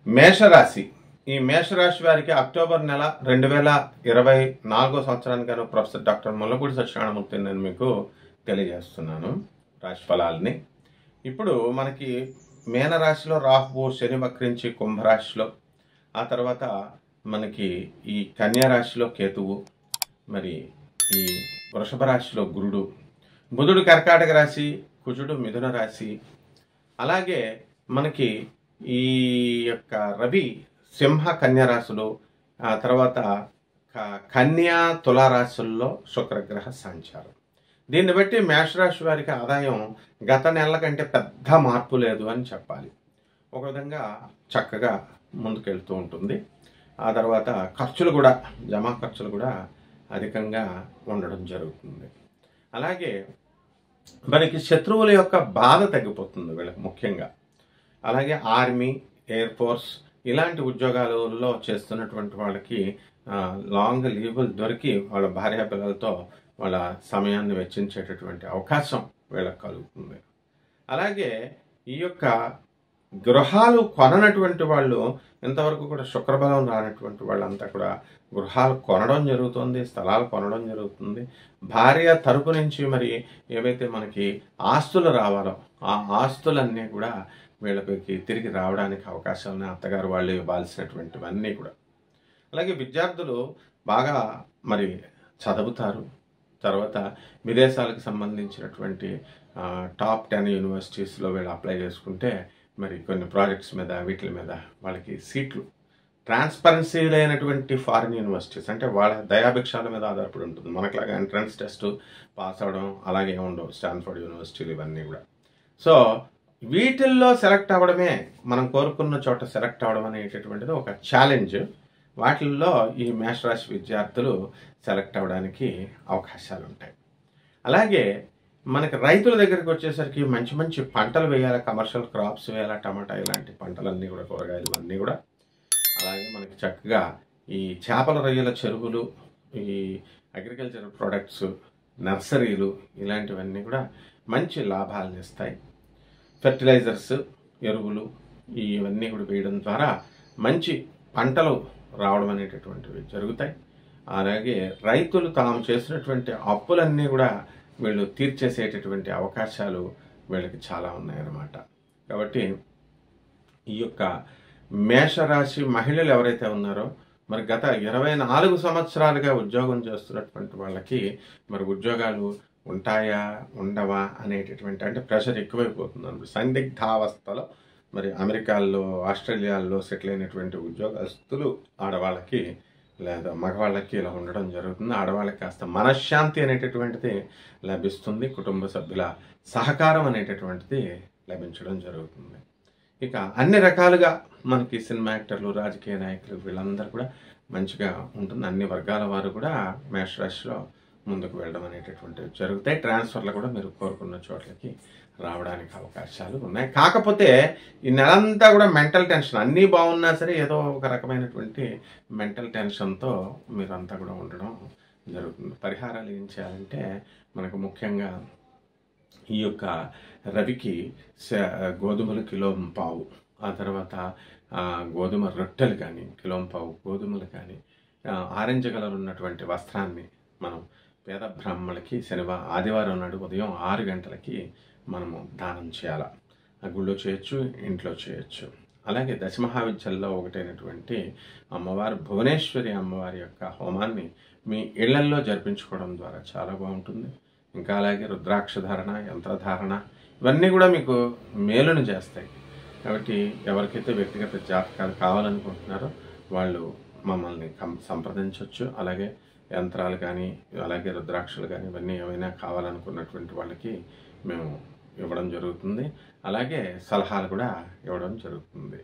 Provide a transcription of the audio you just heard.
మేషరాశి. ఈ మేషరాశి వారికి అక్టోబర్ నెల 2024 సంవత్సరానికి గాను ప్రొఫెసర్ డాక్టర్ ముల్లపూడి సత్యనారాయణమూర్తి నేను మీకు తెలియజేస్తున్నాను రాశి ఫలాల్ని. ఇప్పుడు మనకి మీనరాశిలో రాహువు, శని వక్రించి కుంభరాశిలో, ఆ తర్వాత మనకి ఈ కన్యా రాశిలో కేతువు, మరి ఈ వృషభ రాశిలో గురుడు, బుధుడు కర్కాటక రాశి, కుజుడు మిథున రాశి, అలాగే మనకి ఈ యొక్క రవి సింహ కన్యా రాశులు, ఆ తర్వాత కన్యా తులారాశుల్లో శుక్రగ్రహ సంచారం. దీన్ని బట్టి మేషరాశి వారికి ఆదాయం గత నెలల కంటే పెద్ద మార్పు లేదు అని చెప్పాలి. ఒక విధంగా చక్కగా ముందుకెళ్తూ ఉంటుంది. ఆ తర్వాత ఖర్చులు కూడా, జమా ఖర్చులు కూడా అధికంగా ఉండడం జరుగుతుంది. అలాగే మనకి శత్రువుల యొక్క బాధ తగ్గిపోతుంది వీళ్ళకి ముఖ్యంగా. అలాగే ఆర్మీ, ఎయిర్ ఫోర్స్ ఇలాంటి ఉద్యోగాలలో చేస్తున్నటువంటి వాళ్ళకి లాంగ్ లీవులు దొరికి వాళ్ళ భార్యా పిల్లలతో వాళ్ళ సమయాన్ని వెచ్చించేటటువంటి అవకాశం వీళ్ళకి కలుగుతుంది. అలాగే ఈ యొక్క గృహాలు కొననటువంటి వాళ్ళు, ఇంతవరకు కూడా శుక్రబలం రానటువంటి వాళ్ళంతా కూడా గృహాలు కొనడం జరుగుతుంది, స్థలాలు కొనడం జరుగుతుంది. భార్య తరపు నుంచి మరి ఏవైతే మనకి ఆస్తులు రావాలో ఆ ఆస్తులన్నీ కూడా వీళ్ళకి తిరిగి రావడానికి అవకాశాలు ఉన్నాయి. అత్తగారు వాళ్ళు ఇవ్వాల్సినటువంటివన్నీ కూడా. అలాగే విద్యార్థులు బాగా మరి చదువుతారు. తర్వాత విదేశాలకు సంబంధించినటువంటి టాప్ 10 యూనివర్సిటీస్లో వీళ్ళు అప్లై చేసుకుంటే మరి కొన్ని ప్రాజెక్ట్స్ మీద వీటి మీద వాళ్ళకి సీట్లు, ట్రాన్స్పరెన్సీ లేనటువంటి ఫారిన్ యూనివర్సిటీస్ అంటే వాళ్ళ దయాభిక్షాల మీద ఆధారపడి ఉంటుంది. మనకులాగా ఎంట్రన్స్ టెస్ట్ పాస్ అవడం అలాగే ఉండవు స్టాన్ఫోర్డ్ యూనివర్సిటీలు ఇవన్నీ కూడా. సో వీటిల్లో సెలెక్ట్ అవ్వడమే, మనం కోరుకున్న చోట సెలెక్ట్ అవ్వడం అనేటటువంటిది ఒక ఛాలెంజ్. వాటిల్లో ఈ మేషరాశి విద్యార్థులు సెలెక్ట్ అవ్వడానికి అవకాశాలు ఉంటాయి. అలాగే మనకి రైతుల దగ్గరికి వచ్చేసరికి మంచి మంచి పంటలు వేయాలి, కమర్షియల్ క్రాప్స్ వేయాలి, టమాటా ఇలాంటి పంటలన్నీ కూడా, కూరగాయలు అన్నీ కూడా. అలాగే మనకి చక్కగా ఈ చేపల రొయ్యల చెరువులు, ఈ అగ్రికల్చర్ ప్రొడక్ట్స్, నర్సరీలు ఇలాంటివన్నీ కూడా మంచి లాభాలను ఇస్తాయి. ఫెర్టిలైజర్స్, ఎరువులు ఇవన్నీ కూడా వేయడం ద్వారా మంచి పంటలు రావడం అనేటటువంటివి జరుగుతాయి. అలాగే రైతులు తాము చేసినటువంటి అప్పులన్నీ కూడా వీళ్ళు తీర్చేసేటటువంటి అవకాశాలు వీళ్ళకి చాలా ఉన్నాయన్నమాట. కాబట్టి ఈ యొక్క మేషరాశి మహిళలు ఎవరైతే ఉన్నారో మరి గత 24 సంవత్సరాలుగా ఉద్యోగం చేస్తున్నటువంటి వాళ్ళకి మరి ఉద్యోగాలు ఉంటాయా ఉండవా అనేటటువంటి, అంటే ప్రెషర్ ఎక్కువైపోతుంది అన్నమాట. సందిగ్ధావస్థలో మరి అమెరికాల్లో, ఆస్ట్రేలియాల్లో సెటిల్ అయినటువంటి ఉద్యోగస్తులు ఆడవాళ్ళకి లేదా మగవాళ్ళకి ఇలా ఉండడం జరుగుతుంది. ఆడవాళ్ళకి కాస్త మనశ్శాంతి అనేటటువంటిది లభిస్తుంది, కుటుంబ సభ్యుల సహకారం అనేటటువంటిది లభించడం జరుగుతుంది. ఇక అన్ని రకాలుగా మనకి సినిమా యాక్టర్లు, రాజకీయ నాయకులు వీళ్ళందరూ కూడా మంచిగా ఉంటుంది. అన్ని వర్గాల వారు కూడా మేషరాశిలో ముందుకు వెళ్ళడం అనేటటువంటివి జరుగుతాయి. ట్రాన్స్ఫర్లు కూడా మీరు కోరుకున్న చోట్లకి రావడానికి అవకాశాలు ఉన్నాయి. కాకపోతే ఈ నెలంతా కూడా మెంటల్ టెన్షన్, అన్నీ బాగున్నా సరే ఏదో ఒక రకమైనటువంటి మెంటల్ టెన్షన్తో మీరంతా కూడా ఉండడం జరుగుతుంది. పరిహారాలు ఏం చేయాలంటే మనకు ముఖ్యంగా ఈ యొక్క రవికి గోధుమలు కిలోంపావు, ఆ తర్వాత గోధుమ రొట్టెలు కానీ, కిలోంపావు గోధుమలు కానీ, ఆరెంజ్ కలర్ ఉన్నటువంటి వస్త్రాన్ని మనం పేద బ్రాహ్మణులకి ఆదివారం నాడు ఉదయం 6 గంటలకి మనము దానం చేయాలి. ఆ గుళ్ళో చేయొచ్చు, ఇంట్లో చేయొచ్చు. అలాగే దశమహావిద్యల్లో ఒకటైనటువంటి అమ్మవారు భువనేశ్వరి అమ్మవారి యొక్క హోమాన్ని మీ ఇళ్లల్లో జరిపించుకోవడం ద్వారా చాలా బాగుంటుంది. ఇంకా అలాగే రుద్రాక్ష ధారణ, యంత్రధారణ ఇవన్నీ కూడా మీకు మేలును చేస్తాయి. కాబట్టి ఎవరికైతే వ్యక్తిగత జాతకాలు కావాలనుకుంటున్నారో వాళ్ళు మమ్మల్ని సంప్రదించవచ్చు. అలాగే యంత్రాలు కానీ, అలాగే రుద్రాక్షలు కానీ ఇవన్నీ ఏమైనా కావాలనుకున్నటువంటి వాళ్ళకి మేము ఇవ్వడం జరుగుతుంది. అలాగే సలహాలు కూడా ఇవ్వడం జరుగుతుంది.